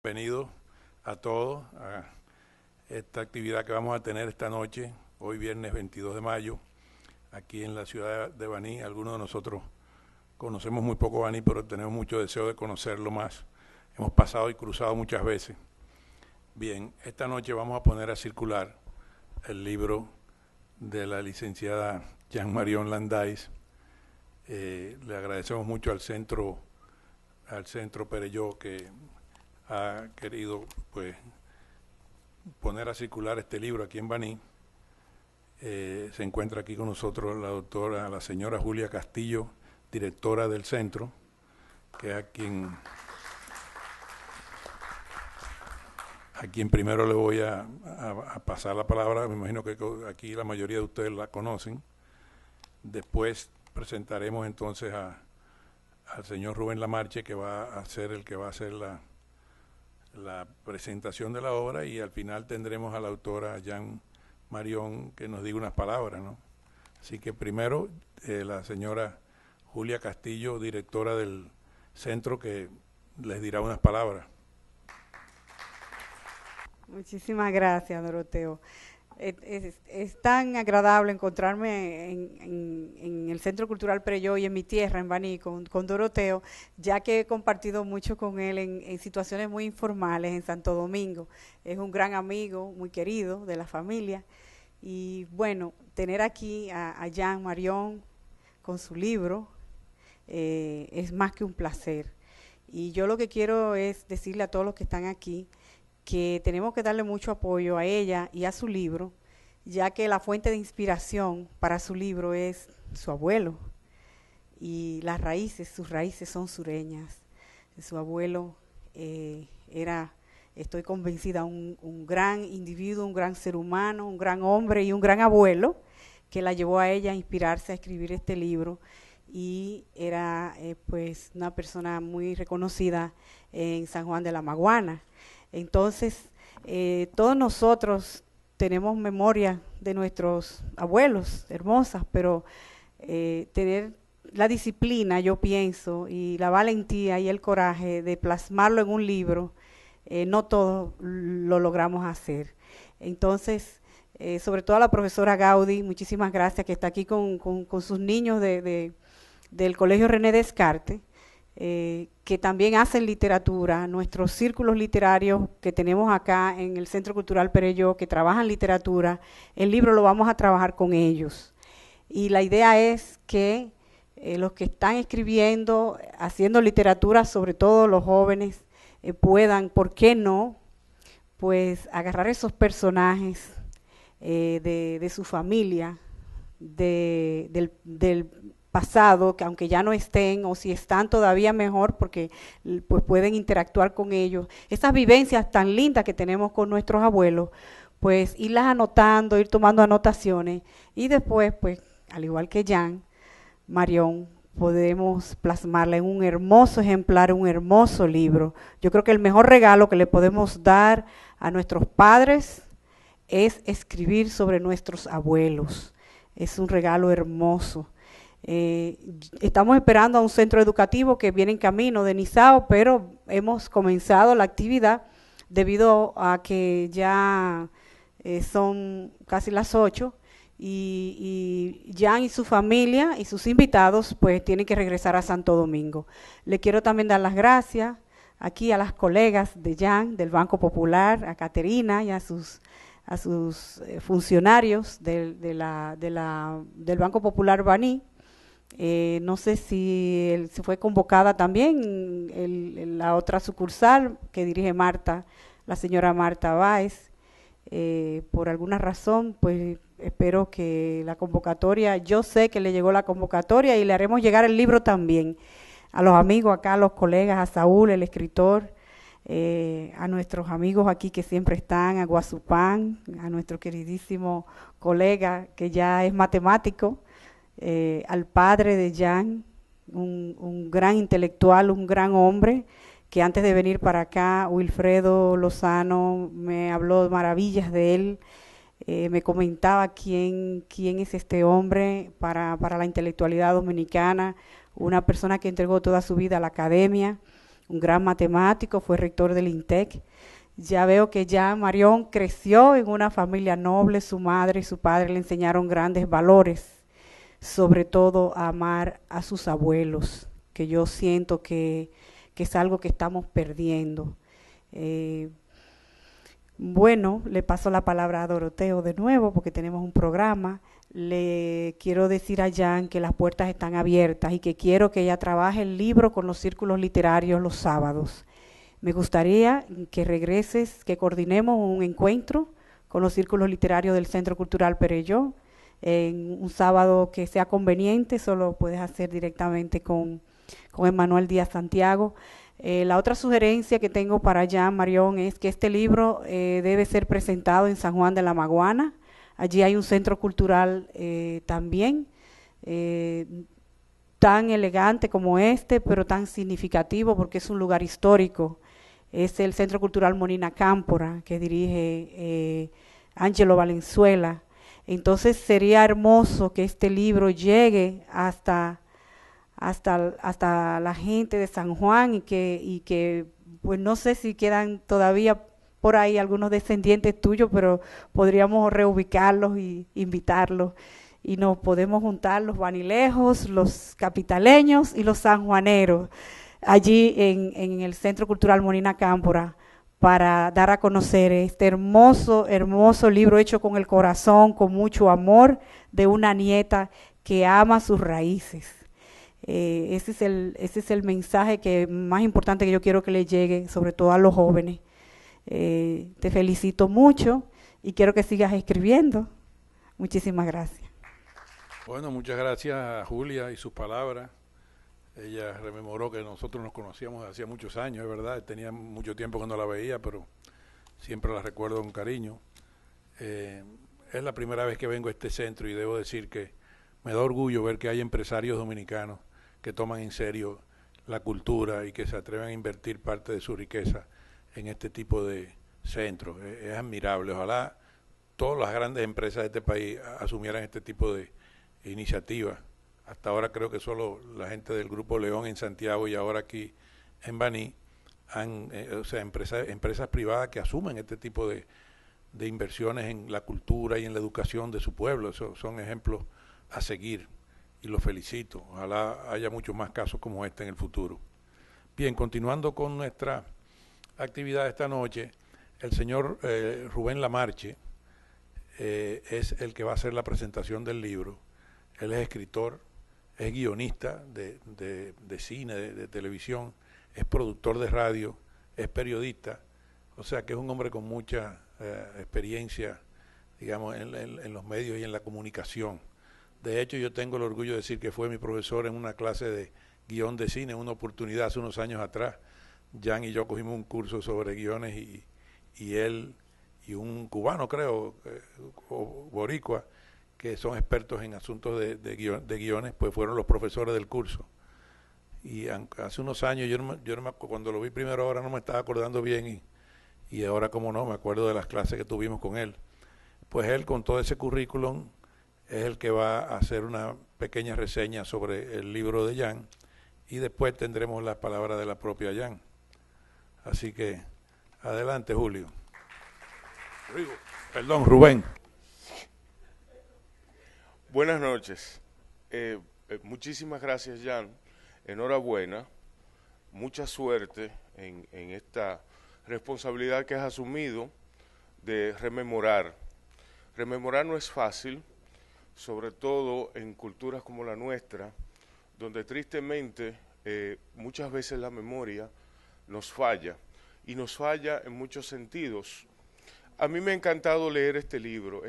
Bienvenidos a todos a esta actividad que vamos a tener esta noche, hoy viernes 22 de mayo, aquí en la ciudad de Baní. Algunos de nosotros conocemos muy poco Baní, pero tenemos mucho deseo de conocerlo más. Hemos pasado y cruzado muchas veces. Bien, esta noche vamos a poner a circular el libro de la licenciada Jean Marion Landais. Le agradecemos mucho al Centro Perelló que ha querido pues poner a circular este libro aquí en Baní. Se encuentra aquí con nosotros la señora Julia Castillo, directora del centro, que es a quien primero le voy a pasar la palabra. Me imagino que aquí la mayoría de ustedes la conocen. Después presentaremos entonces al señor Rubén Lamarche, que va a ser la presentación de la obra, y al final tendremos a la autora Jean Marion que nos diga unas palabras, ¿no? Así que primero la señora Julia Castillo, directora del centro, que les dirá unas palabras. Muchísimas gracias, Doroteo. Es tan agradable encontrarme en el Centro Cultural Perelló y en mi tierra, en Baní, con Doroteo, ya que he compartido mucho con él en situaciones muy informales en Santo Domingo. Es un gran amigo, muy querido de la familia. Y bueno, tener aquí a Jean Marion con su libro es más que un placer. Y yo lo que quiero es decirle a todos los que están aquí que tenemos que darle mucho apoyo a ella y a su libro, ya que la fuente de inspiración para su libro es su abuelo, y sus raíces son sureñas. Su abuelo era, estoy convencida, un gran individuo, un gran ser humano, un gran hombre y un gran abuelo, que la llevó a ella a inspirarse a escribir este libro, y era pues una persona muy reconocida en San Juan de la Maguana. Entonces, todos nosotros tenemos memoria de nuestros abuelos hermosas, pero tener la disciplina, yo pienso, y la valentía y el coraje de plasmarlo en un libro, no todos lo logramos hacer. Entonces, sobre todo a la profesora Gaudí, muchísimas gracias, que está aquí con sus niños del Colegio René Descartes, que también hacen literatura. Nuestros círculos literarios que tenemos acá en el Centro Cultural Perelló, que trabajan literatura, el libro lo vamos a trabajar con ellos. Y la idea es que los que están escribiendo, haciendo literatura, sobre todo los jóvenes, puedan, ¿por qué no?, pues agarrar esos personajes de su familia, del pasado, que aunque ya no estén, o si están todavía mejor, porque pues pueden interactuar con ellos, esas vivencias tan lindas que tenemos con nuestros abuelos, pues irlas anotando, ir tomando anotaciones, y después, pues, al igual que Jean Marion, podemos plasmarla en un hermoso ejemplar, un hermoso libro. Yo creo que el mejor regalo que le podemos dar a nuestros padres es escribir sobre nuestros abuelos. Es un regalo hermoso. Estamos esperando a un centro educativo que viene en camino de Nizao, pero hemos comenzado la actividad debido a que ya son casi las 8 y Jean y su familia y sus invitados pues tienen que regresar a Santo Domingo. Le quiero también dar las gracias aquí a las colegas de Jean, del Banco Popular, a Caterina y a sus funcionarios del Banco Popular Baní. No sé si se fue convocada también la otra sucursal que dirige Marta, la señora Marta Báez. Por alguna razón, pues espero que la convocatoria, yo sé que le llegó la convocatoria y le haremos llegar el libro también a los amigos acá, a los colegas, a Saúl, el escritor, a nuestros amigos aquí que siempre están, a Guazupán, a nuestro queridísimo colega que ya es matemático, al padre de Jean, un gran intelectual, un gran hombre, que antes de venir para acá, Wilfredo Lozano me habló maravillas de él, me comentaba quién es este hombre para la intelectualidad dominicana, una persona que entregó toda su vida a la academia, un gran matemático, fue rector del INTEC. Ya veo que Jean Marion creció en una familia noble, su madre y su padre le enseñaron grandes valores, sobre todo a amar a sus abuelos, que yo siento que es algo que estamos perdiendo. Bueno, le paso la palabra a Doroteo de nuevo porque tenemos un programa. Le quiero decir a Jan que las puertas están abiertas y que quiero que ella trabaje el libro con los círculos literarios los sábados. Me gustaría que regreses, que coordinemos un encuentro con los círculos literarios del Centro Cultural Perelló, en un sábado que sea conveniente, solo puedes hacer directamente con Emmanuel Díaz Santiago. La otra sugerencia que tengo para Jean Marion es que este libro debe ser presentado en San Juan de la Maguana. Allí hay un centro cultural también, tan elegante como este, pero tan significativo porque es un lugar histórico. Es el Centro Cultural Molina Cámpora, que dirige Ángelo Valenzuela. Entonces sería hermoso que este libro llegue hasta la gente de San Juan y que pues no sé si quedan todavía por ahí algunos descendientes tuyos, pero podríamos reubicarlos y invitarlos y nos podemos juntar los vanilejos, los capitaleños y los sanjuaneros allí en el Centro Cultural Molina Cámpora para dar a conocer este hermoso, hermoso libro hecho con el corazón, con mucho amor, de una nieta que ama sus raíces. Ese es el mensaje más importante que yo quiero que le llegue, sobre todo a los jóvenes. Te felicito mucho y quiero que sigas escribiendo. Muchísimas gracias. Bueno, muchas gracias a Julia y sus palabras. Ella rememoró que nosotros nos conocíamos hacía muchos años, es verdad, tenía mucho tiempo que no la veía, pero siempre la recuerdo con cariño. Es la primera vez que vengo a este centro y debo decir que me da orgullo ver que hay empresarios dominicanos que toman en serio la cultura y que se atreven a invertir parte de su riqueza en este tipo de centros. Es admirable. Ojalá todas las grandes empresas de este país asumieran este tipo de iniciativas. Hasta ahora creo que solo la gente del Grupo León en Santiago y ahora aquí en Baní, o sea, empresas privadas que asumen este tipo de inversiones en la cultura y en la educación de su pueblo. Eso son ejemplos a seguir y los felicito. Ojalá haya muchos más casos como este en el futuro. Bien, continuando con nuestra actividad esta noche, el señor Rubén Lamarche es el que va a hacer la presentación del libro. Él es escritor, es guionista de cine, de televisión, es productor de radio, es periodista, o sea que es un hombre con mucha experiencia, digamos, en los medios y en la comunicación. De hecho, yo tengo el orgullo de decir que fue mi profesor en una clase de guión de cine, en una oportunidad hace unos años atrás. Jan y yo cogimos un curso sobre guiones y él y un cubano, creo, o boricua, que son expertos en asuntos de guiones, pues fueron los profesores del curso. Y hace unos años, cuando lo vi primero ahora no me estaba acordando bien y ahora como no, me acuerdo de las clases que tuvimos con él. Pues él con todo ese currículum es el que va a hacer una pequeña reseña sobre el libro de Jan y después tendremos las palabras de la propia Jan. Así que adelante, Julio. Perdón, Rubén. Buenas noches. Muchísimas gracias, Jan. Enhorabuena. Mucha suerte en esta responsabilidad que has asumido de rememorar. Rememorar no es fácil, sobre todo en culturas como la nuestra, donde tristemente muchas veces la memoria nos falla, y nos falla en muchos sentidos. A mí me ha encantado leer este libro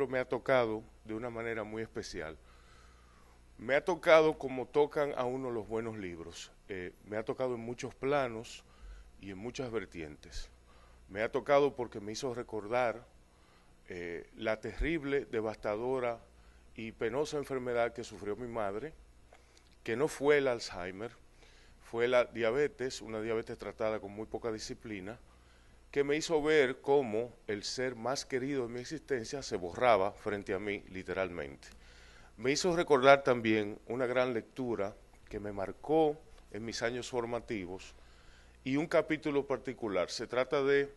me ha tocado de una manera muy especial. Me ha tocado como tocan a uno los buenos libros, me ha tocado en muchos planos y en muchas vertientes. Me ha tocado porque me hizo recordar la terrible, devastadora y penosa enfermedad que sufrió mi madre, que no fue el Alzheimer, fue la diabetes, una diabetes tratada con muy poca disciplina, que me hizo ver cómo el ser más querido de mi existencia se borraba frente a mí, literalmente. Me hizo recordar también una gran lectura que me marcó en mis años formativos y un capítulo particular. Se trata de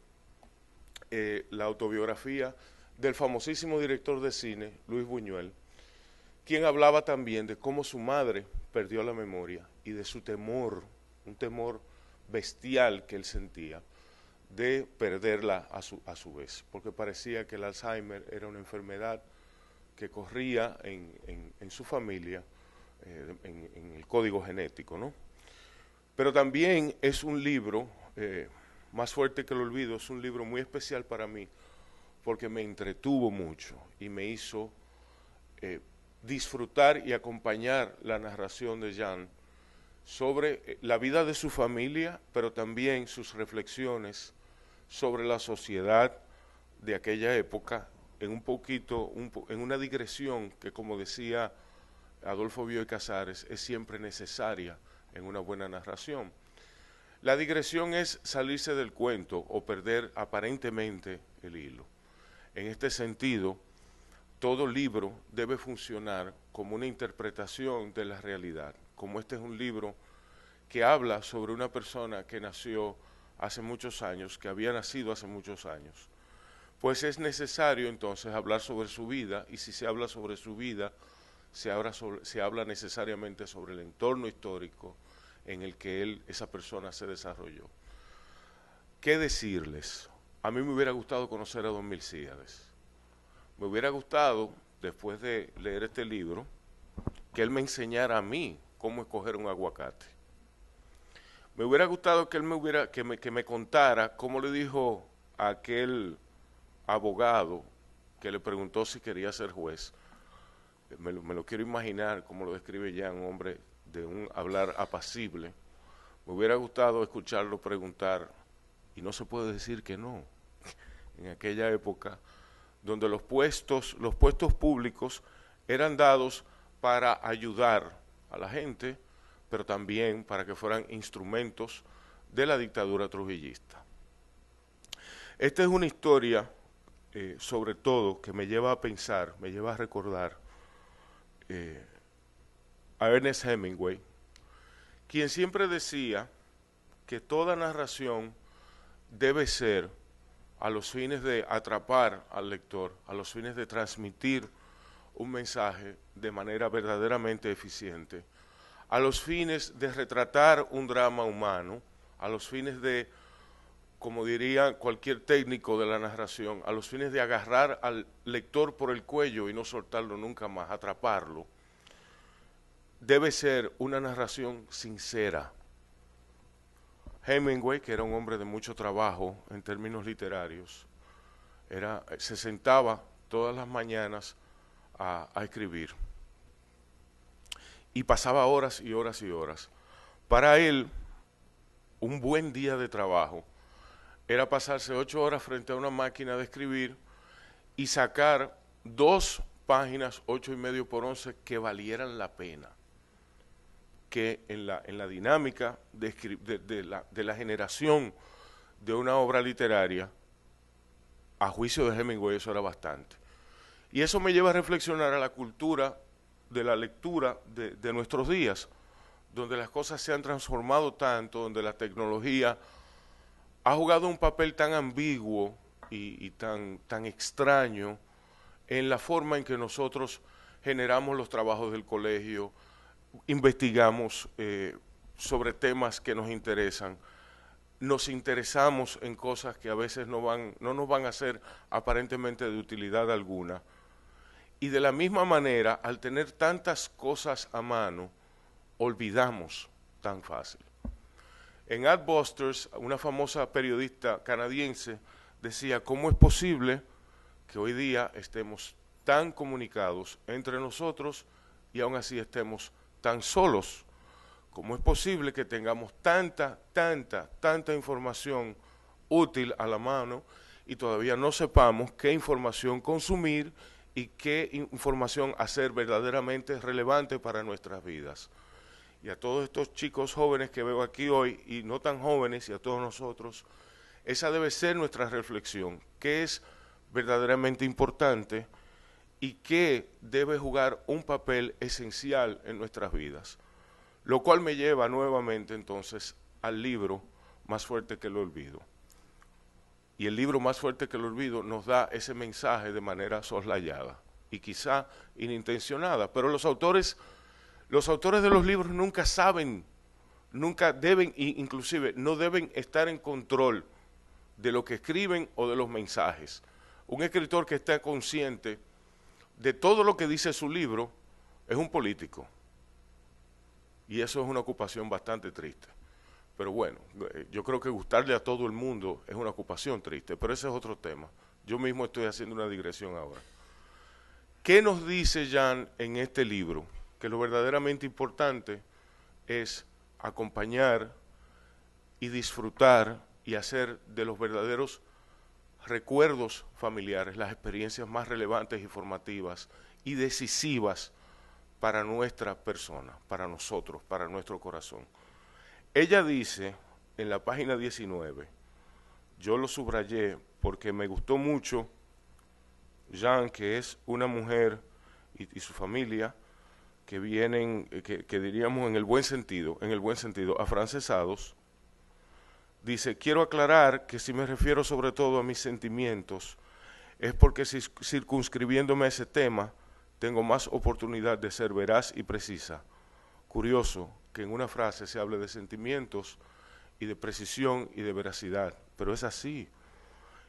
la autobiografía del famosísimo director de cine, Luis Buñuel, quien hablaba también de cómo su madre perdió la memoria y de su temor, un temor bestial que él sentía de perderla a su vez, porque parecía que el Alzheimer era una enfermedad que corría en su familia, en el código genético, ¿no? Pero también es un libro, Más fuerte que el olvido, es un libro muy especial para mí, porque me entretuvo mucho y me hizo disfrutar y acompañar la narración de Jean sobre la vida de su familia, pero también sus reflexiones sobre la sociedad de aquella época, en una digresión que, como decía Adolfo Bioy Casares, es siempre necesaria en una buena narración. La digresión es salirse del cuento o perder aparentemente el hilo. En este sentido, todo libro debe funcionar como una interpretación de la realidad. Como este es un libro que habla sobre una persona que nació hace muchos años, que había nacido hace muchos años, pues es necesario entonces hablar sobre su vida, y si se habla sobre su vida, se habla necesariamente sobre el entorno histórico en el que esa persona se desarrolló. ¿Qué decirles? A mí me hubiera gustado conocer a don Milcíades. Me hubiera gustado, después de leer este libro, que él me enseñara a mí cómo escoger un aguacate. Me hubiera gustado que él que me contara cómo le dijo a aquel abogado que le preguntó si quería ser juez. Me lo quiero imaginar como lo describe ya un hombre de un hablar apacible. Me hubiera gustado escucharlo preguntar, y no se puede decir que no, en aquella época donde los puestos públicos eran dados para ayudar a la gente, pero también para que fueran instrumentos de la dictadura trujillista. Esta es una historia, sobre todo, que me lleva a pensar, me lleva a recordar a Ernest Hemingway, quien siempre decía que toda narración debe ser a los fines de atrapar al lector, a los fines de transmitir un mensaje de manera verdaderamente eficiente, a los fines de retratar un drama humano, a los fines de, como diría cualquier técnico de la narración, a los fines de agarrar al lector por el cuello y no soltarlo nunca más, atraparlo. Debe ser una narración sincera. Hemingway, que era un hombre de mucho trabajo en términos literarios, se sentaba todas las mañanas a escribir. Y pasaba horas y horas y horas. Para él, un buen día de trabajo era pasarse 8 horas frente a una máquina de escribir y sacar 2 páginas, 8,5 por 11, que valieran la pena. Que en la dinámica de la generación de una obra literaria, a juicio de Hemingway eso era bastante. Y eso me lleva a reflexionar a la cultura de la lectura de nuestros días, donde las cosas se han transformado tanto, donde la tecnología ha jugado un papel tan ambiguo y tan extraño en la forma en que nosotros generamos los trabajos del colegio, investigamos sobre temas que nos interesan, nos interesamos en cosas que a veces no nos van a ser aparentemente de utilidad alguna. Y de la misma manera, al tener tantas cosas a mano, olvidamos tan fácil. En Adbusters, una famosa periodista canadiense decía, ¿cómo es posible que hoy día estemos tan comunicados entre nosotros y aún así estemos tan solos? ¿Cómo es posible que tengamos tanta información útil a la mano y todavía no sepamos qué información consumir y qué información hacer verdaderamente relevante para nuestras vidas? Y a todos estos chicos jóvenes que veo aquí hoy y no tan jóvenes, y a todos nosotros, esa debe ser nuestra reflexión. ¿Qué es verdaderamente importante y qué debe jugar un papel esencial en nuestras vidas? Lo cual me lleva nuevamente entonces al libro más fuerte que el olvido. Y el libro Más fuerte que el olvido nos da ese mensaje de manera soslayada y quizá inintencionada, pero los autores de los libros nunca saben, nunca deben, inclusive no deben estar en control de lo que escriben o de los mensajes. Un escritor que está consciente de todo lo que dice su libro es un político. Y eso es una ocupación bastante triste. Pero bueno, yo creo que gustarle a todo el mundo es una ocupación triste, pero ese es otro tema. Yo mismo estoy haciendo una digresión ahora. ¿Qué nos dice Jan en este libro? Que lo verdaderamente importante es acompañar y disfrutar y hacer de los verdaderos recuerdos familiares las experiencias más relevantes y formativas y decisivas para nuestra persona, para nosotros, para nuestro corazón. Ella dice en la página 19, yo lo subrayé porque me gustó mucho, Jan, que es una mujer y su familia que vienen, que diríamos en el buen sentido, afrancesados. Dice, quiero aclarar que si me refiero sobre todo a mis sentimientos, es porque circunscribiéndome a ese tema, tengo más oportunidad de ser veraz y precisa. Curioso que en una frase se hable de sentimientos y de precisión y de veracidad, pero es así.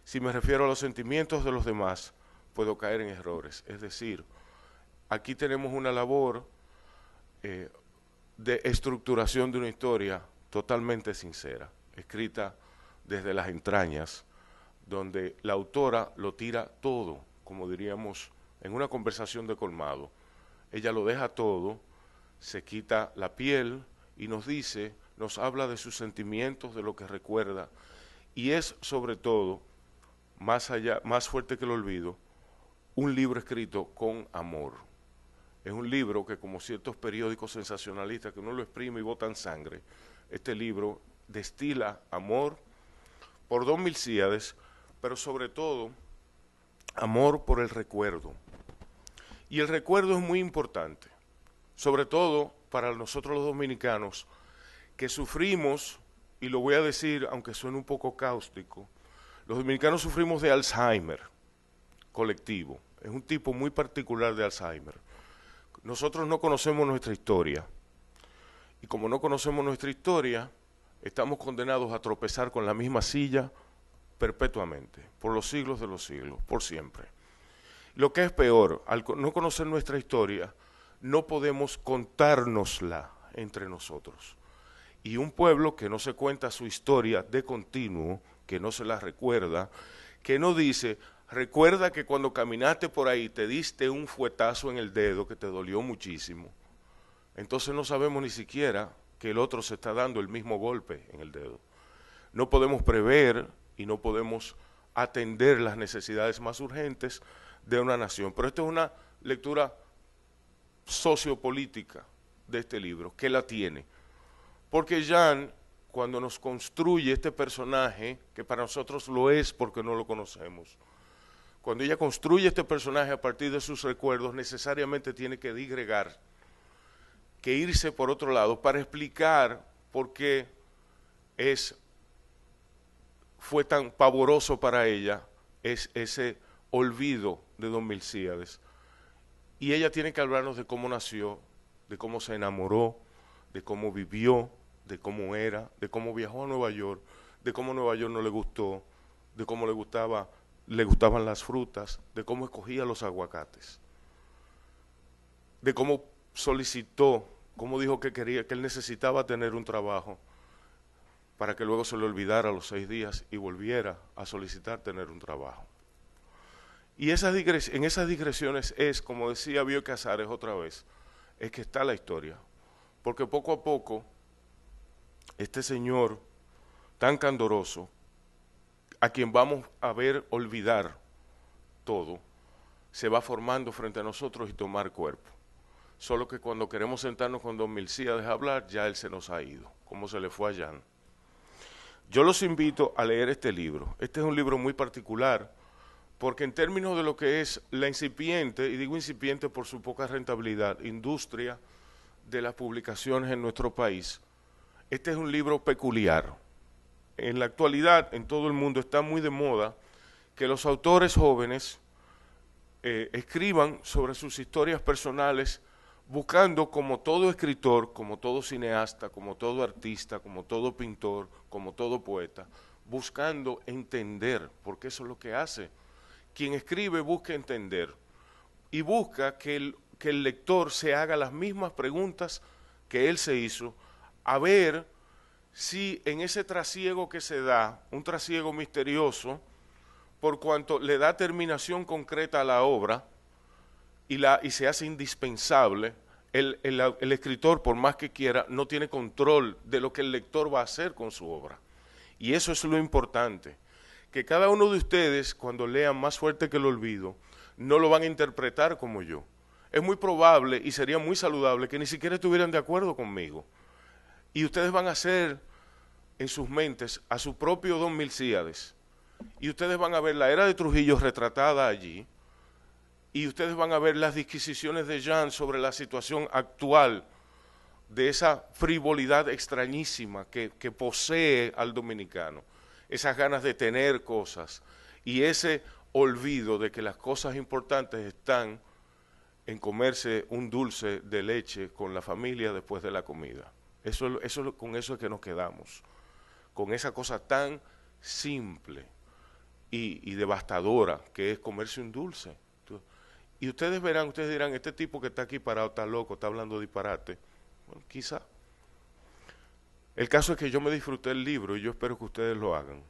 Si me refiero a los sentimientos de los demás, puedo caer en errores. Es decir, aquí tenemos una labor de estructuración de una historia totalmente sincera, escrita desde las entrañas, donde la autora lo tira todo, como diríamos en una conversación de colmado. Ella lo deja todo, se quita la piel y nos dice, nos habla de sus sentimientos, de lo que recuerda, y es sobre todo, más allá, más fuerte que el olvido, un libro escrito con amor. Es un libro que, como ciertos periódicos sensacionalistas que uno lo exprime y botan sangre, este libro destila amor por Don Milcíades, pero sobre todo amor por el recuerdo. Y el recuerdo es muy importante, sobre todo para nosotros los dominicanos, que sufrimos, y lo voy a decir aunque suene un poco cáustico, los dominicanos sufrimos de Alzheimer colectivo. Es un tipo muy particular de Alzheimer. Nosotros no conocemos nuestra historia, y como no conocemos nuestra historia, estamos condenados a tropezar con la misma silla perpetuamente, por los siglos de los siglos, por siempre. Lo que es peor, al no conocer nuestra historia, no podemos contárnosla entre nosotros. Y un pueblo que no se cuenta su historia de continuo, que no se la recuerda, que no dice, recuerda que cuando caminaste por ahí te diste un fuetazo en el dedo que te dolió muchísimo. Entonces no sabemos ni siquiera que el otro se está dando el mismo golpe en el dedo. No podemos prever y no podemos atender las necesidades más urgentes de una nación. Pero esta es una lectura sociopolítica de este libro, que la tiene. Porque Jan, cuando nos construye este personaje, que para nosotros lo es porque no lo conocemos, cuando ella construye este personaje a partir de sus recuerdos, necesariamente tiene que digregar, que irse por otro lado para explicar por qué fue tan pavoroso para ella ese olvido de Don Milcíades. Y ella tiene que hablarnos de cómo nació, de cómo se enamoró, de cómo vivió, de cómo era, de cómo viajó a Nueva York, de cómo Nueva York no le gustó, de cómo le gustaban las frutas, de cómo escogía los aguacates, de cómo solicitó, cómo dijo que quería, que él necesitaba tener un trabajo para que luego se le olvidara a los 6 días y volviera a solicitar tener un trabajo. Y en esas digresiones es, como decía Bioy Casares otra vez, es que está la historia. Porque poco a poco, este señor tan candoroso, a quien vamos a ver olvidar todo, se va formando frente a nosotros y tomar cuerpo. Solo que cuando queremos sentarnos con Don Milcíades a hablar, ya él se nos ha ido, como se le fue a Jan. Yo los invito a leer este libro. Este es un libro muy particular, porque en términos de lo que es la incipiente, y digo incipiente por su poca rentabilidad, industria de las publicaciones en nuestro país, este es un libro peculiar. en la actualidad en todo el mundo está muy de moda que los autores jóvenes escriban sobre sus historias personales, buscando, como todo escritor, como todo cineasta, como todo artista, como todo pintor, como todo poeta, buscando entender, porque eso es lo que hace. Quien escribe busca entender y busca que el lector se haga las mismas preguntas que él se hizo, a ver si en ese trasiego que se da, un trasiego misterioso, por cuanto le da terminación concreta a la obra y se hace indispensable, el escritor, por más que quiera, no tiene control de lo que el lector va a hacer con su obra. Y eso es lo importante, que cada uno de ustedes, cuando lean Más fuerte que el olvido, no lo van a interpretar como yo. Es muy probable y sería muy saludable que ni siquiera estuvieran de acuerdo conmigo. Y ustedes van a hacer en sus mentes a su propio Don Milcíades. Y ustedes van a ver la era de Trujillo retratada allí, y ustedes van a ver las disquisiciones de Jean sobre la situación actual de esa frivolidad extrañísima que posee al dominicano, esas ganas de tener cosas y ese olvido de que las cosas importantes están en comerse un dulce de leche con la familia después de la comida. Con eso es que nos quedamos, con esa cosa tan simple y devastadora que es comerse un dulce. Y ustedes verán, ustedes dirán, este tipo que está aquí parado está loco, está hablando disparate. Bueno, quizá. El caso es que yo me disfruté el libro y yo espero que ustedes lo hagan.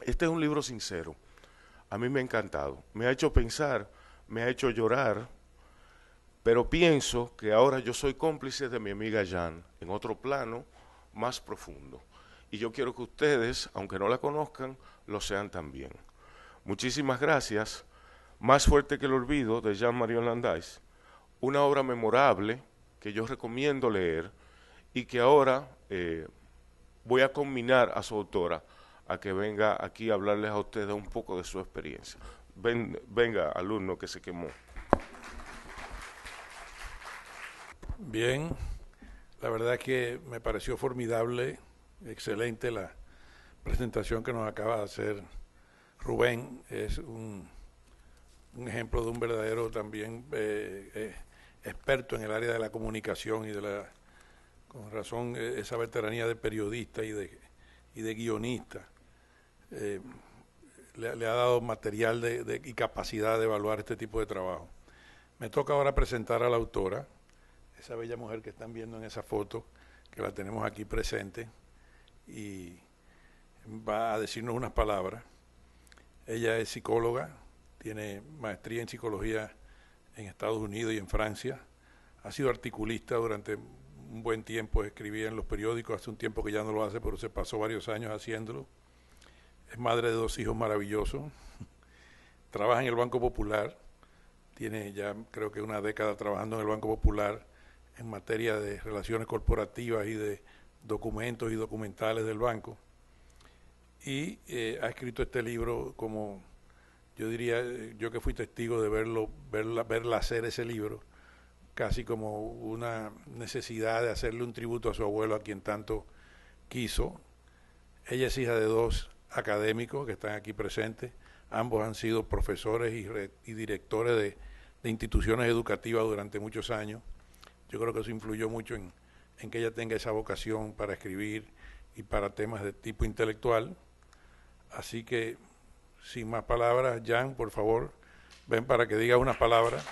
Este es un libro sincero. A mí me ha encantado. Me ha hecho pensar, me ha hecho llorar, pero pienso que ahora yo soy cómplice de mi amiga Jan en otro plano más profundo. Y yo quiero que ustedes, aunque no la conozcan, lo sean también. Muchísimas gracias. Más fuerte que el olvido, de Jean-Marion Landais, una obra memorable que yo recomiendo leer y que ahora voy a combinar a su autora a que venga aquí a hablarles a ustedes un poco de su experiencia. Venga, alumno que se quemó. Bien, la verdad es que me pareció formidable, excelente la presentación que nos acaba de hacer Rubén. Es un ejemplo de un verdadero también experto en el área de la comunicación y con razón, esa veteranía de periodista y de guionista le ha dado material y capacidad de evaluar este tipo de trabajo. Me toca ahora presentar a la autora, esa bella mujer que están viendo en esa foto, que la tenemos aquí presente, y va a decirnos unas palabras. Ella es psicóloga, tiene maestría en psicología en Estados Unidos y en Francia, ha sido articulista durante un buen tiempo, escribía en los periódicos, hace un tiempo que ya no lo hace, pero se pasó varios años haciéndolo. Es madre de 2 hijos maravillosos, trabaja en el Banco Popular, tiene ya creo que una década trabajando en el Banco Popular en materia de relaciones corporativas y de documentos y documentales del banco, y ha escrito este libro como, yo diría, yo que fui testigo de verla hacer ese libro, casi como una necesidad de hacerle un tributo a su abuelo, a quien tanto quiso. Ella es hija de 2 académicos que están aquí presentes, ambos han sido profesores y directores de instituciones educativas durante muchos años. Yo creo que eso influyó mucho en que ella tenga esa vocación para escribir y para temas de tipo intelectual. Así que, sin más palabras, Jan, por favor, ven para que digas unas palabras.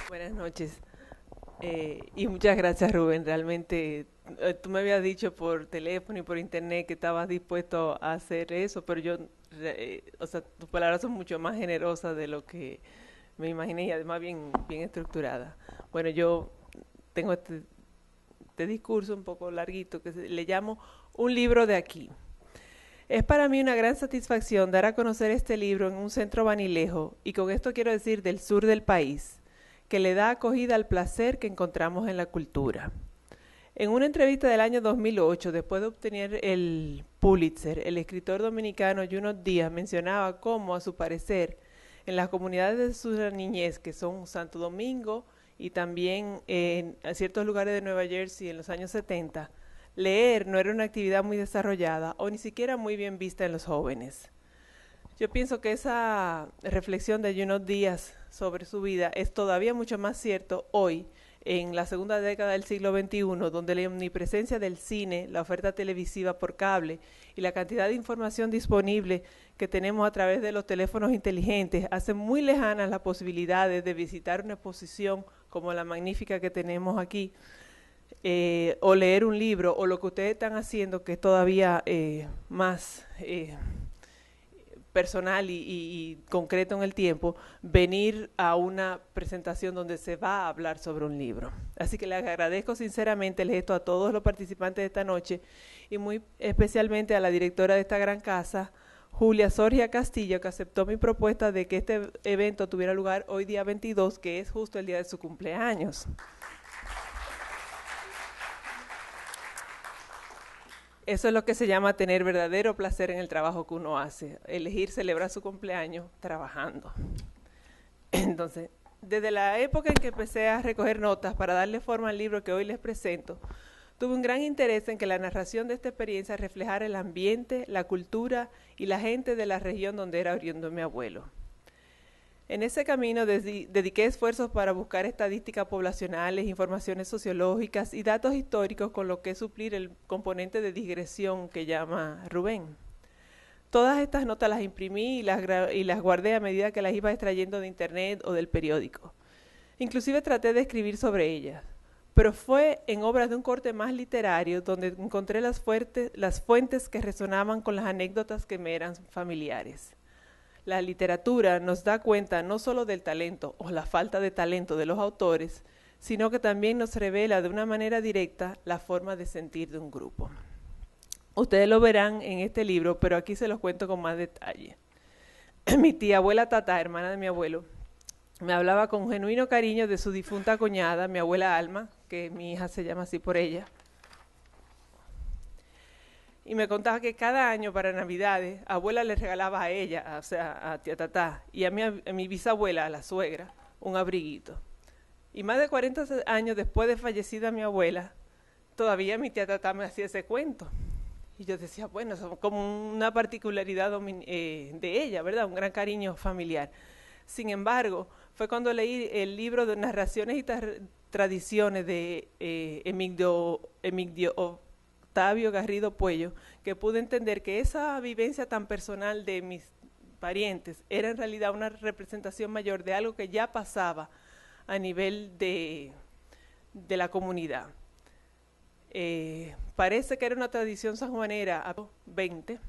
Buenas noches. Y muchas gracias, Rubén. Realmente tú me habías dicho por teléfono y por internet que estabas dispuesto a hacer eso, pero yo, o sea, tus palabras son mucho más generosas de lo que me imaginé y además bien estructuradas. Bueno, yo tengo este discurso un poco larguito que le llamo Un libro de aquí. Es para mí una gran satisfacción dar a conocer este libro en un centro banilejo, y con esto quiero decir del sur del país, que le da acogida al placer que encontramos en la cultura. En una entrevista del año 2008, después de obtener el Pulitzer, el escritor dominicano Junot Díaz mencionaba cómo, a su parecer, en las comunidades de su niñez, que son Santo Domingo y también en ciertos lugares de Nueva Jersey en los años 70, leer no era una actividad muy desarrollada o ni siquiera muy bien vista en los jóvenes. Yo pienso que esa reflexión de Junot Díaz sobre su vida es todavía mucho más cierto hoy, en la segunda década del siglo XXI, donde la omnipresencia del cine, la oferta televisiva por cable y la cantidad de información disponible que tenemos a través de los teléfonos inteligentes hacen muy lejanas las posibilidades de visitar una exposición como la magnífica que tenemos aquí, o leer un libro, o lo que ustedes están haciendo, que es todavía más personal y concreto en el tiempo, venir a una presentación donde se va a hablar sobre un libro. Así que les agradezco sinceramente el gesto a todos los participantes de esta noche y muy especialmente a la directora de esta gran casa, Julia Sorgia Castillo, que aceptó mi propuesta de que este evento tuviera lugar hoy día 22, que es justo el día de su cumpleaños. Eso es lo que se llama tener verdadero placer en el trabajo que uno hace, elegir celebrar su cumpleaños trabajando. Entonces, desde la época en que empecé a recoger notas para darle forma al libro que hoy les presento, tuve un gran interés en que la narración de esta experiencia reflejara el ambiente, la cultura y la gente de la región donde era oriundo mi abuelo. En ese camino dediqué esfuerzos para buscar estadísticas poblacionales, informaciones sociológicas y datos históricos con lo que suplir el componente de digresión que llama Rubén. Todas estas notas las imprimí y las guardé a medida que las iba extrayendo de internet o del periódico. Inclusive traté de escribir sobre ellas, pero fue en obras de un corte más literario donde encontré las fuentes que resonaban con las anécdotas que me eran familiares. La literatura nos da cuenta no solo del talento o la falta de talento de los autores, sino que también nos revela de una manera directa la forma de sentir de un grupo. Ustedes lo verán en este libro, pero aquí se los cuento con más detalle. Mi tía abuela Tata, hermana de mi abuelo, me hablaba con genuino cariño de su difunta cuñada, mi abuela Alma, que mi hija se llama así por ella, y me contaba que cada año para Navidades, abuela le regalaba a ella, o sea, a tía Tatá, y a mi bisabuela, a la suegra, un abriguito. Y más de 40 años después de fallecida mi abuela, todavía mi tía Tatá me hacía ese cuento. Y yo decía, bueno, es como una particularidad de ella, ¿verdad? Un gran cariño familiar. Sin embargo, fue cuando leí el libro de narraciones y tradiciones de Emigdio Octavio Garrido Puello, que pude entender que esa vivencia tan personal de mis parientes era en realidad una representación mayor de algo que ya pasaba a nivel de la comunidad. Parece que era una tradición sanjuanera a 20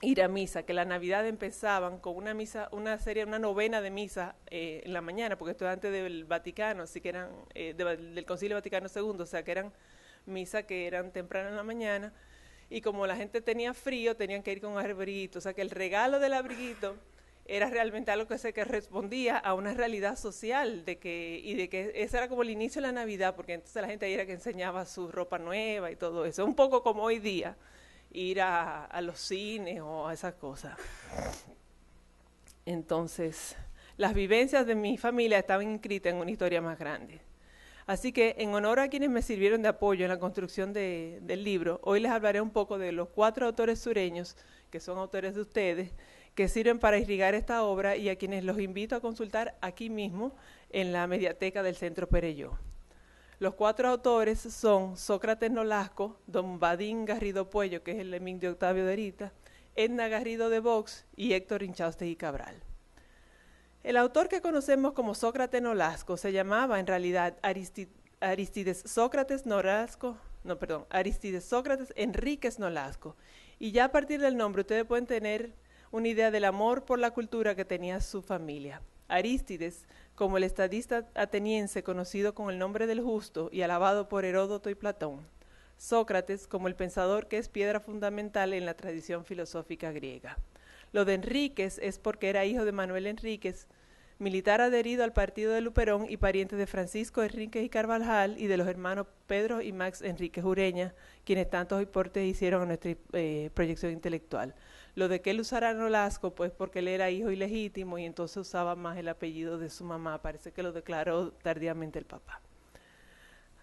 ir a misa, que la Navidad empezaban con una misa, una novena de misa en la mañana, porque esto es antes del Vaticano, así que eran del Concilio Vaticano II, o sea que eran misa que eran temprano en la mañana, y como la gente tenía frío, tenían que ir con un abriguito, o sea que el regalo del abriguito era realmente algo que respondía a una realidad social, de que ese era como el inicio de la Navidad, porque entonces la gente ahí era que enseñaba su ropa nueva y todo eso, un poco como hoy día, ir a los cines o a esas cosas. Entonces, las vivencias de mi familia estaban inscritas en una historia más grande. Así que, en honor a quienes me sirvieron de apoyo en la construcción del libro, hoy les hablaré un poco de los 4 autores sureños, que son autores de ustedes, que sirven para irrigar esta obra y a quienes los invito a consultar aquí mismo en la mediateca del Centro Perelló. Los 4 autores son Sócrates Nolasco, Don Badín Garrido Puello, que es el Emigdio Octavio de Erita, Edna Garrido de Vox y Héctor Inchaustegui Cabral. El autor que conocemos como Sócrates Nolasco se llamaba en realidad Aristides Sócrates Enríquez Nolasco, y ya a partir del nombre ustedes pueden tener una idea del amor por la cultura que tenía su familia. Arístides, como el estadista ateniense conocido con el nombre del Justo y alabado por Heródoto y Platón. Sócrates, como el pensador que es piedra fundamental en la tradición filosófica griega. Lo de Enríquez es porque era hijo de Manuel Enríquez, militar adherido al partido de Luperón y pariente de Francisco Enríquez y Carvajal y de los hermanos Pedro y Max Enríquez Ureña, quienes tantos aportes hicieron a nuestra proyección intelectual. Lo de que él usara Nolasco, pues porque él era hijo ilegítimo y entonces usaba más el apellido de su mamá, parece que lo declaró tardíamente el papá.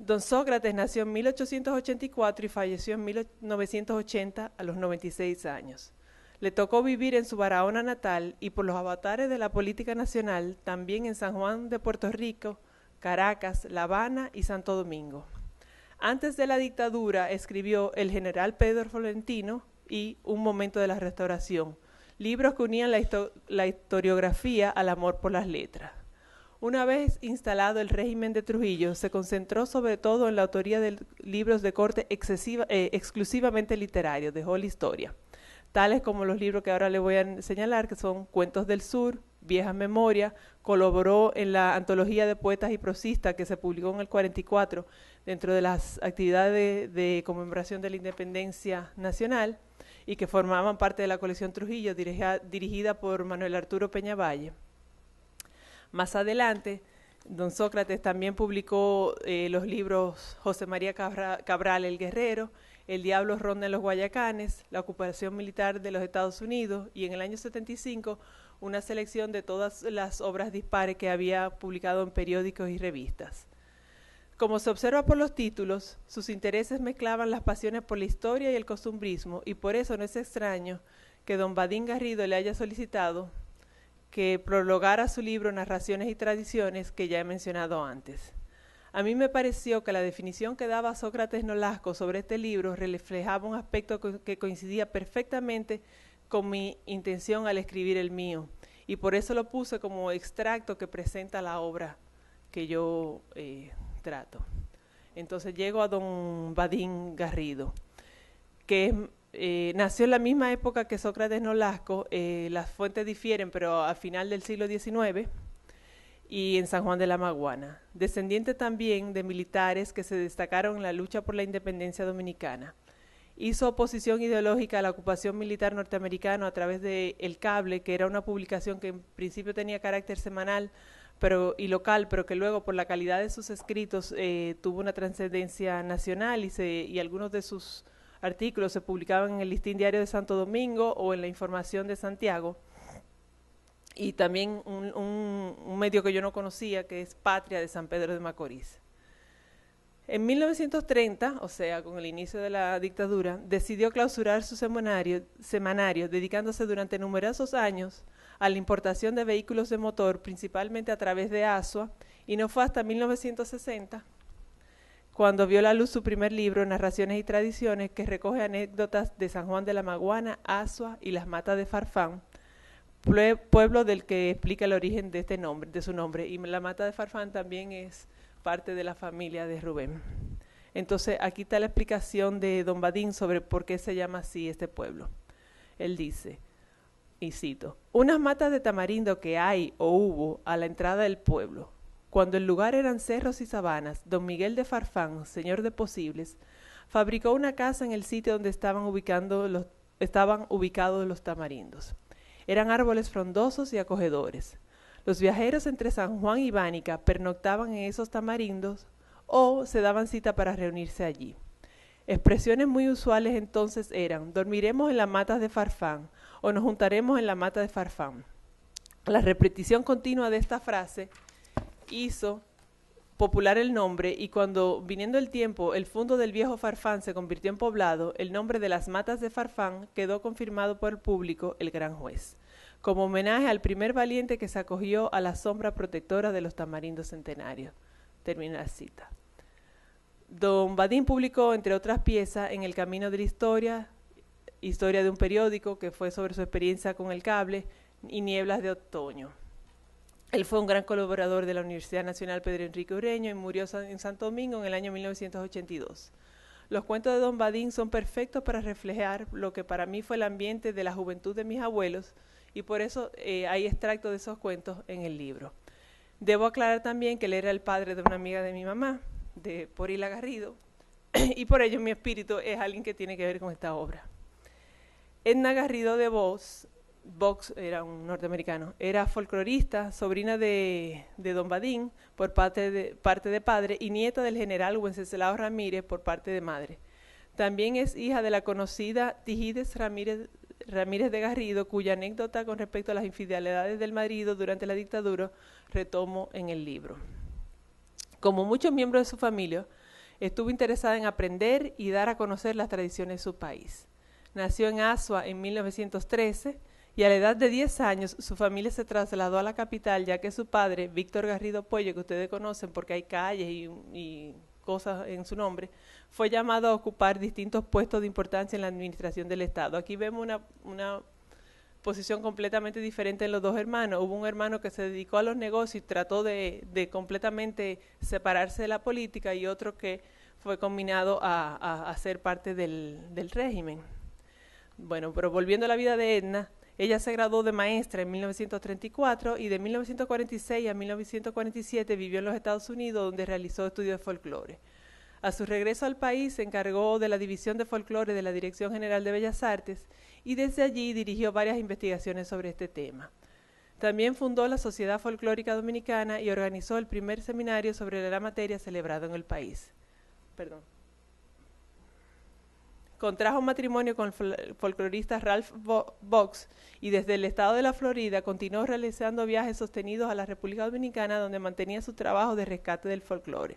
Don Sócrates nació en 1884 y falleció en 1980 a los 96 años. Le tocó vivir en su Barahona natal y por los avatares de la política nacional también en San Juan de Puerto Rico, Caracas, La Habana y Santo Domingo. Antes de la dictadura escribió El general Pedro Florentino y Un momento de la restauración, libros que unían la historiografía al amor por las letras. Una vez instalado el régimen de Trujillo, se concentró sobre todo en la autoría de libros de corte exclusivamente literario, dejó la historia, tales como los libros que ahora le voy a señalar, que son Cuentos del Sur, Vieja Memoria, colaboró en la antología de poetas y prosistas que se publicó en el 44 dentro de las actividades de conmemoración de la independencia nacional y que formaban parte de la colección Trujillo dirigida por Manuel Arturo Peñavalle. Más adelante, don Sócrates también publicó los libros José María Cabral el Guerrero, El diablo ronda en los Guayacanes, La ocupación militar de los Estados Unidos y en el año 75 una selección de todas las obras dispares que había publicado en periódicos y revistas. Como se observa por los títulos, sus intereses mezclaban las pasiones por la historia y el costumbrismo y por eso no es extraño que don Badín Garrido le haya solicitado que prologara su libro Narraciones y Tradiciones que ya he mencionado antes. A mí me pareció que la definición que daba Sócrates Nolasco sobre este libro reflejaba un aspecto que coincidía perfectamente con mi intención al escribir el mío, y por eso lo puse como extracto que presenta la obra que yo trato. Entonces llego a don Badín Garrido, que nació en la misma época que Sócrates Nolasco, las fuentes difieren, pero al final del siglo XIX, y en San Juan de la Maguana. Descendiente también de militares que se destacaron en la lucha por la independencia dominicana. Hizo oposición ideológica a la ocupación militar norteamericana a través de El Cable, que era una publicación que en principio tenía carácter semanal y local, pero que luego por la calidad de sus escritos tuvo una trascendencia nacional y algunos de sus artículos se publicaban en el Listín Diario de Santo Domingo o en la Información de Santiago. Y también un medio que yo no conocía, que es Patria de San Pedro de Macorís. En 1930, o sea, con el inicio de la dictadura, decidió clausurar su semanario, dedicándose durante numerosos años a la importación de vehículos de motor, principalmente a través de Asua, y no fue hasta 1960 cuando vio la luz su primer libro, Narraciones y Tradiciones, que recoge anécdotas de San Juan de la Maguana, Asua y las Matas de Farfán, pueblo del que explica el origen de este nombre, de su nombre, y la Mata de Farfán también es parte de la familia de Rubén. Entonces aquí está la explicación de don Badín sobre por qué se llama así este pueblo. Él dice, y cito, unas matas de tamarindo que hay o hubo a la entrada del pueblo. Cuando el lugar eran cerros y sabanas, don Miguel de Farfán, señor de Posibles, fabricó una casa en el sitio donde estaban ubicados los tamarindos. Eran árboles frondosos y acogedores. Los viajeros entre San Juan y Bánica pernoctaban en esos tamarindos o se daban cita para reunirse allí. Expresiones muy usuales entonces eran, dormiremos en las matas de Farfán o nos juntaremos en la mata de Farfán. La repetición continua de esta frase hizo popular el nombre y cuando, viniendo el tiempo, el fundo del viejo Farfán se convirtió en poblado, el nombre de las matas de Farfán quedó confirmado por el público, el gran juez, como homenaje al primer valiente que se acogió a la sombra protectora de los tamarindos centenarios. Termina la cita. Don Badín publicó, entre otras piezas, En el camino de la historia de un periódico, que fue sobre su experiencia con el cable, y Nieblas de otoño. Él fue un gran colaborador de la Universidad Nacional Pedro Enrique Ureño y murió en Santo Domingo en el año 1982. Los cuentos de don Badín son perfectos para reflejar lo que para mí fue el ambiente de la juventud de mis abuelos y por eso hay extractos de esos cuentos en el libro. Debo aclarar también que él era el padre de una amiga de mi mamá, de Porila Garrido, y por ello mi espíritu es alguien que tiene que ver con esta obra. Edna Garrido de Vox era un norteamericano, era folclorista, sobrina de don Badín por parte de padre y nieta del general Wenceslao Ramírez por parte de madre. También es hija de la conocida Tijides Ramírez de Garrido, cuya anécdota con respecto a las infidelidades del marido durante la dictadura retomo en el libro. Como muchos miembros de su familia, Estuvo interesada en aprender y dar a conocer las tradiciones de su país. Nació en Azua en 1913 y a la edad de 10 años su familia se trasladó a la capital, ya que su padre, Víctor Garrido Puello, que ustedes conocen porque hay calles y cosas en su nombre, fue llamado a ocupar distintos puestos de importancia en la administración del Estado. Aquí vemos una posición completamente diferente en los dos hermanos. Hubo un hermano que se dedicó a los negocios y trató de completamente separarse de la política, y otro que fue combinado a ser parte del régimen. Bueno, pero volviendo a la vida de Edna, ella se graduó de maestra en 1934 y de 1946 a 1947 vivió en los Estados Unidos, donde realizó estudios de folclore. A su regreso al país se encargó de la División de Folclore de la Dirección General de Bellas Artes y desde allí dirigió varias investigaciones sobre este tema. También fundó la Sociedad Folclórica Dominicana y organizó el primer seminario sobre la materia celebrado en el país. Contrajo matrimonio con el folclorista Ralph Box y desde el estado de la Florida continuó realizando viajes sostenidos a la República Dominicana, donde mantenía su trabajo de rescate del folclore.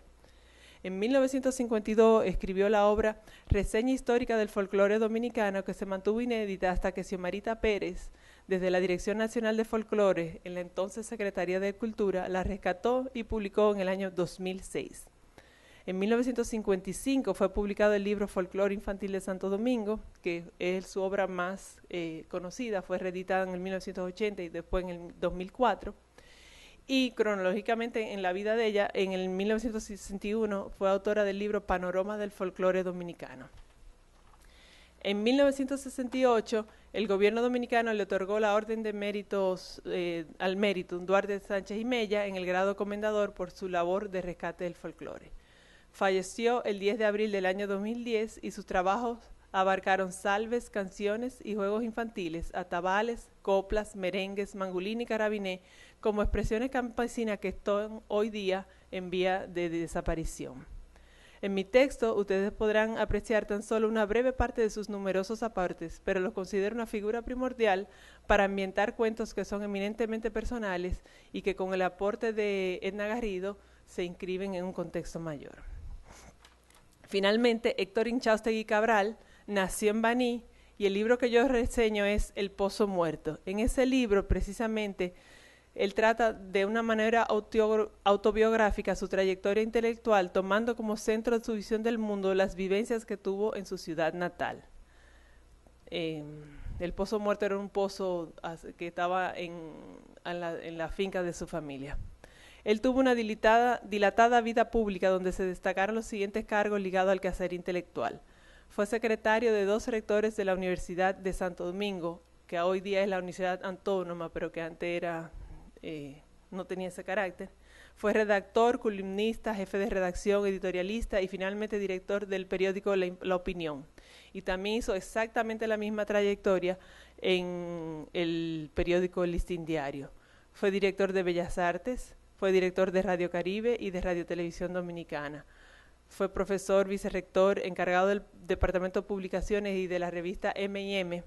En 1952 escribió la obra Reseña Histórica del Folclore Dominicano, que se mantuvo inédita hasta que Xiomarita Pérez, desde la Dirección Nacional de Folclore, en la entonces Secretaría de Cultura, la rescató y publicó en el año 2006. En 1955 fue publicado el libro Folclore Infantil de Santo Domingo, que es su obra más conocida, fue reeditada en el 1980 y después en el 2004. Y cronológicamente en la vida de ella, en el 1961 fue autora del libro Panorama del Folclore Dominicano. En 1968 el gobierno dominicano le otorgó la Orden de Méritos al Mérito Duarte Sánchez y Mella en el grado comendador por su labor de rescate del folclore. Falleció el 10 de abril del año 2010 y sus trabajos abarcaron salves, canciones y juegos infantiles, atabales, coplas, merengues, mangulín y carabiné, como expresiones campesinas que están hoy día en vía de desaparición. En mi texto ustedes podrán apreciar tan solo una breve parte de sus numerosos apartes, pero los considero una figura primordial para ambientar cuentos que son eminentemente personales y que con el aporte de Edna Garrido se inscriben en un contexto mayor. Finalmente, Héctor Inchaustegui Cabral nació en Baní y el libro que yo reseño es El Pozo Muerto. En ese libro, precisamente, él trata de una manera autobiográfica su trayectoria intelectual, tomando como centro de su visión del mundo las vivencias que tuvo en su ciudad natal. El Pozo Muerto era un pozo que estaba en la finca de su familia. Él tuvo una dilatada vida pública donde se destacaron los siguientes cargos ligados al quehacer intelectual. Fue secretario de 2 rectores de la Universidad de Santo Domingo, que hoy día es la Universidad Autónoma, pero que antes no tenía ese carácter. Fue redactor, columnista, jefe de redacción, editorialista y finalmente director del periódico La Opinión. Y también hizo exactamente la misma trayectoria en el periódico El Listín Diario. Fue director de Bellas Artes, fue director de Radio Caribe y de Radio Televisión Dominicana. Fue profesor, vicerrector, encargado del Departamento de Publicaciones y de la revista M&M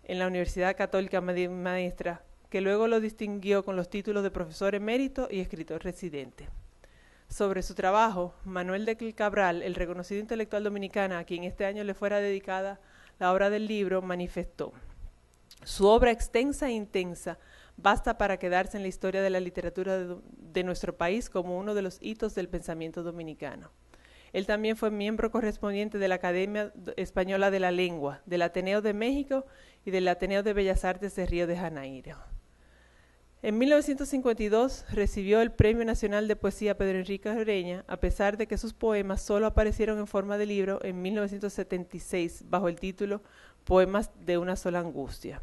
en la Universidad Católica Maestra, que luego lo distinguió con los títulos de profesor emérito y escritor residente. Sobre su trabajo, Manuel de Cabral, el reconocido intelectual dominicano, a quien este año le fuera dedicada la obra del libro, manifestó: su obra extensa e intensa basta para quedarse en la historia de la literatura de nuestro país como uno de los hitos del pensamiento dominicano. Él también fue miembro correspondiente de la Academia Española de la Lengua, del Ateneo de México y del Ateneo de Bellas Artes de Río de Janeiro. En 1952 recibió el Premio Nacional de Poesía Pedro Enrique Ureña, a pesar de que sus poemas solo aparecieron en forma de libro en 1976 bajo el título Poemas de una sola angustia.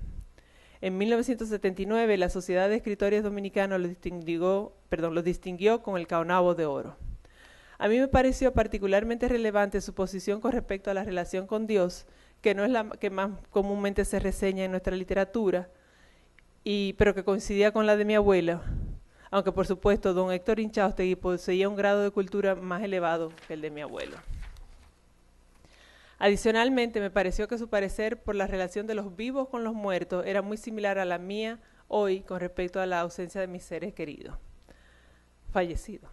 En 1979 la Sociedad de Escritores Dominicanos lo distinguió con el Caonabo de Oro. A mí me pareció particularmente relevante su posición con respecto a la relación con Dios, que no es la que más comúnmente se reseña en nuestra literatura, pero que coincidía con la de mi abuela, aunque por supuesto don Héctor Inchaustegui poseía un grado de cultura más elevado que el de mi abuelo. Adicionalmente, me pareció que su parecer por la relación de los vivos con los muertos era muy similar a la mía hoy con respecto a la ausencia de mis seres queridos, fallecidos.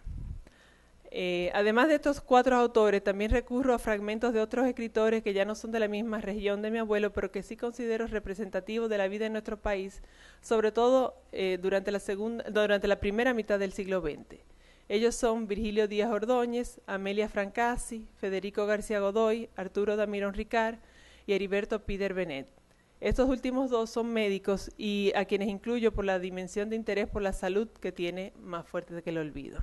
Además de estos 4 autores, también recurro a fragmentos de otros escritores que ya no son de la misma región de mi abuelo, pero que sí considero representativos de la vida en nuestro país, sobre todo durante la primera mitad del siglo XX. Ellos son Virgilio Díaz Ordóñez, Amelia Francasi, Federico García Godoy, Arturo Damirón Ricard y Heriberto Pider Benet. Estos últimos 2 son médicos y a quienes incluyo por la dimensión de interés por la salud que tiene más fuerte que el olvido.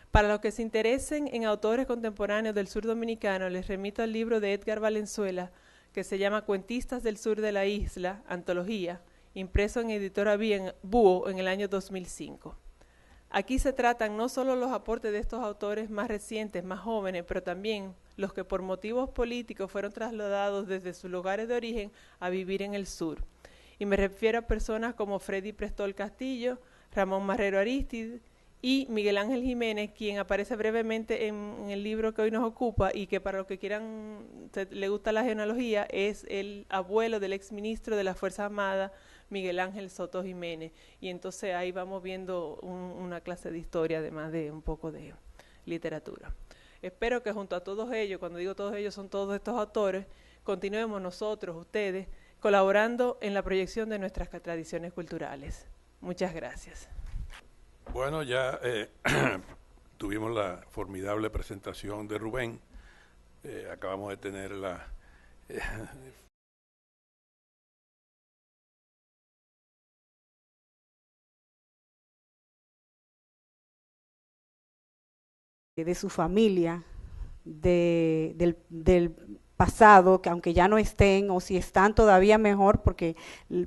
Para los que se interesen en autores contemporáneos del sur dominicano, les remito al libro de Edgar Valenzuela, que se llama Cuentistas del Sur de la Isla, Antología, impreso en Editora Búho en el año 2005. Aquí se tratan no solo los aportes de estos autores más recientes, más jóvenes, pero también los que por motivos políticos fueron trasladados desde sus lugares de origen a vivir en el sur. Y me refiero a personas como Freddy Prestol Castillo, Ramón Marrero Aristide, y Miguel Ángel Jiménez, quien aparece brevemente en el libro que hoy nos ocupa y que para los que quieran, le gusta la genealogía, es el abuelo del exministro de la Fuerza Armada, Miguel Ángel Soto Jiménez. Y entonces ahí vamos viendo una clase de historia, además de un poco de literatura. Espero que junto a todos ellos, cuando digo todos ellos son todos estos autores, continuemos nosotros, ustedes, colaborando en la proyección de nuestras tradiciones culturales. Muchas gracias. Bueno, ya tuvimos la formidable presentación de Rubén. Acabamos de tener la de su familia, del pasado, que aunque ya no estén, o si están todavía mejor, porque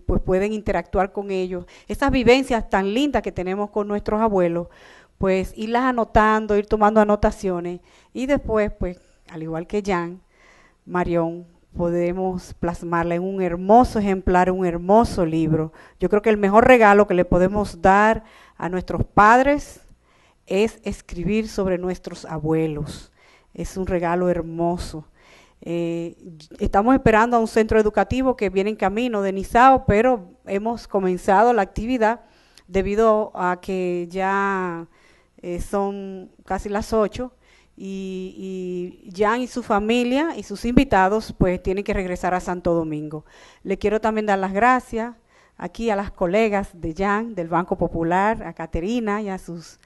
pues pueden interactuar con ellos. Esas vivencias tan lindas que tenemos con nuestros abuelos, pues irlas anotando, ir tomando anotaciones, y después, pues, al igual que Jan, Marión, podemos plasmarla en un hermoso ejemplar, un hermoso libro. Yo creo que el mejor regalo que le podemos dar a nuestros padres es escribir sobre nuestros abuelos. Es un regalo hermoso. Estamos esperando a un centro educativo que viene en camino de Nizao, pero hemos comenzado la actividad debido a que ya son casi las 8 y Jan y su familia y sus invitados pues tienen que regresar a Santo Domingo. Le quiero también dar las gracias aquí a las colegas de Jan, del Banco Popular, a Caterina y a sus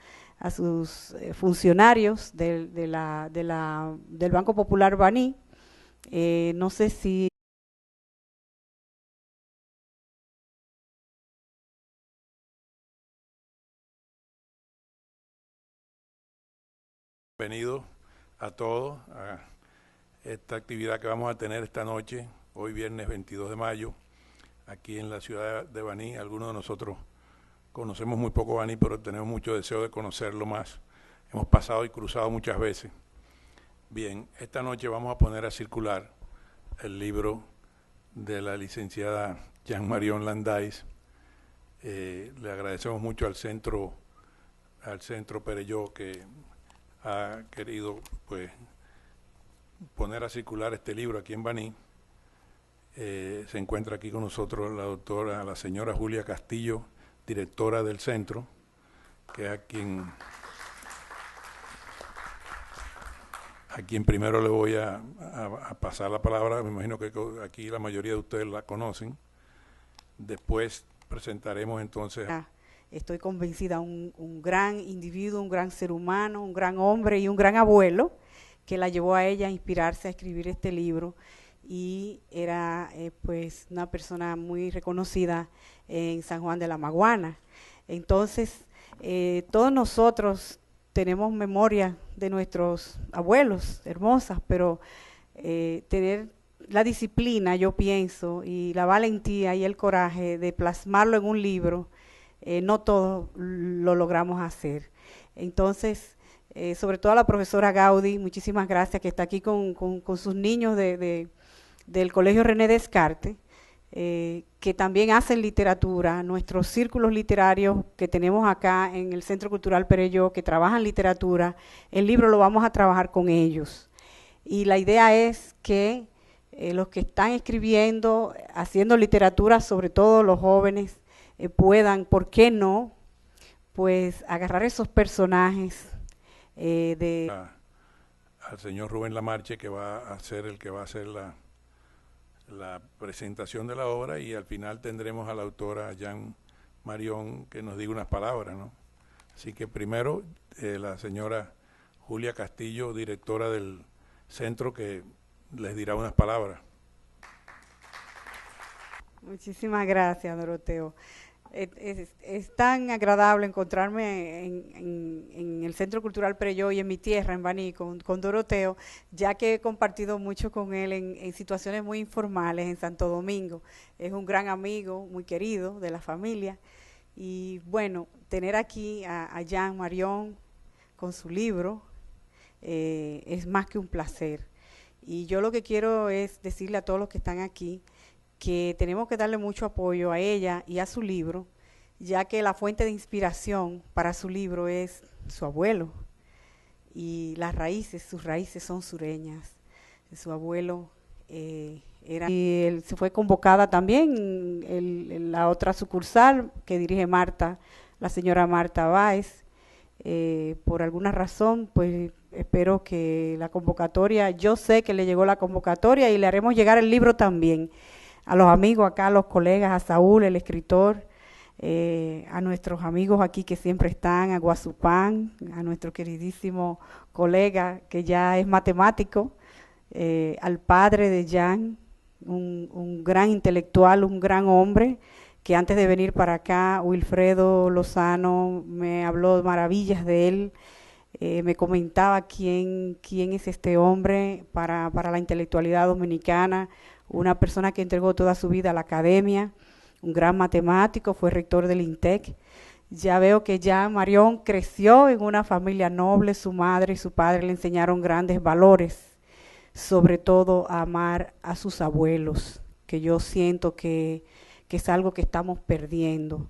funcionarios del Banco Popular Baní. No sé si bienvenido a todos a esta actividad que vamos a tener esta noche, hoy viernes 22 de mayo, aquí en la ciudad de Baní. Algunos de nosotros conocemos muy poco Baní, pero tenemos mucho deseo de conocerlo más. Hemos pasado y cruzado muchas veces. Bien, esta noche vamos a poner a circular el libro de la licenciada Jean Marion Landais. Le agradecemos mucho al Centro Perelló que ha querido pues poner a circular este libro aquí en Baní. Se encuentra aquí con nosotros la señora Julia Castillo, directora del centro, que es a quien primero le voy a pasar la palabra. Me imagino que aquí la mayoría de ustedes la conocen. Después presentaremos entonces. Estoy convencida, un gran individuo, un gran ser humano, un gran hombre y un gran abuelo que la llevó a ella a inspirarse a escribir este libro, y era pues una persona muy reconocida en San Juan de la Maguana. Entonces, todos nosotros tenemos memoria de nuestros abuelos hermosas, pero tener la disciplina, yo pienso, y la valentía y el coraje de plasmarlo en un libro, no todos lo logramos hacer. Entonces, sobre todo a la profesora Gaudí, muchísimas gracias, que está aquí con sus niños del Colegio René Descartes, que también hacen literatura. Nuestros círculos literarios que tenemos acá en el Centro Cultural Perelló, que trabajan literatura, el libro lo vamos a trabajar con ellos. Y la idea es que los que están escribiendo, haciendo literatura, sobre todo los jóvenes, puedan, ¿por qué no?, pues agarrar esos personajes al señor Rubén Lamarche, que va a ser el que va a hacer la presentación de la obra, y al final tendremos a la autora Jan Marión que nos diga unas palabras, ¿no? Así que primero la señora Julia Castillo, directora del centro, que les dirá unas palabras. Muchísimas gracias, Doroteo. Es tan agradable encontrarme en el Centro Cultural Preyo y en mi tierra, en Baní, con Doroteo, ya que he compartido mucho con él en situaciones muy informales en Santo Domingo. Es un gran amigo, muy querido de la familia. Y bueno, tener aquí a Jan Marión con su libro es más que un placer. Y yo lo que quiero es decirle a todos los que están aquí que tenemos que darle mucho apoyo a ella y a su libro, ya que la fuente de inspiración para su libro es su abuelo, y sus raíces son sureñas. Su abuelo era, y él se fue convocada también en la otra sucursal que dirige Marta, la señora Marta Báez. Por alguna razón, pues espero que la convocatoria, yo sé que le llegó la convocatoria y le haremos llegar el libro también a los amigos acá, a los colegas, a Saúl, el escritor, a nuestros amigos aquí que siempre están, a Guazupán, a nuestro queridísimo colega que ya es matemático, al padre de Jan, un gran intelectual, un gran hombre, que antes de venir para acá, Wilfredo Lozano me habló maravillas de él, me comentaba quién es este hombre para la intelectualidad dominicana, una persona que entregó toda su vida a la academia, un gran matemático, fue rector del INTEC. Ya veo que ya Marión creció en una familia noble, su madre y su padre le enseñaron grandes valores, sobre todo a amar a sus abuelos, que yo siento que es algo que estamos perdiendo.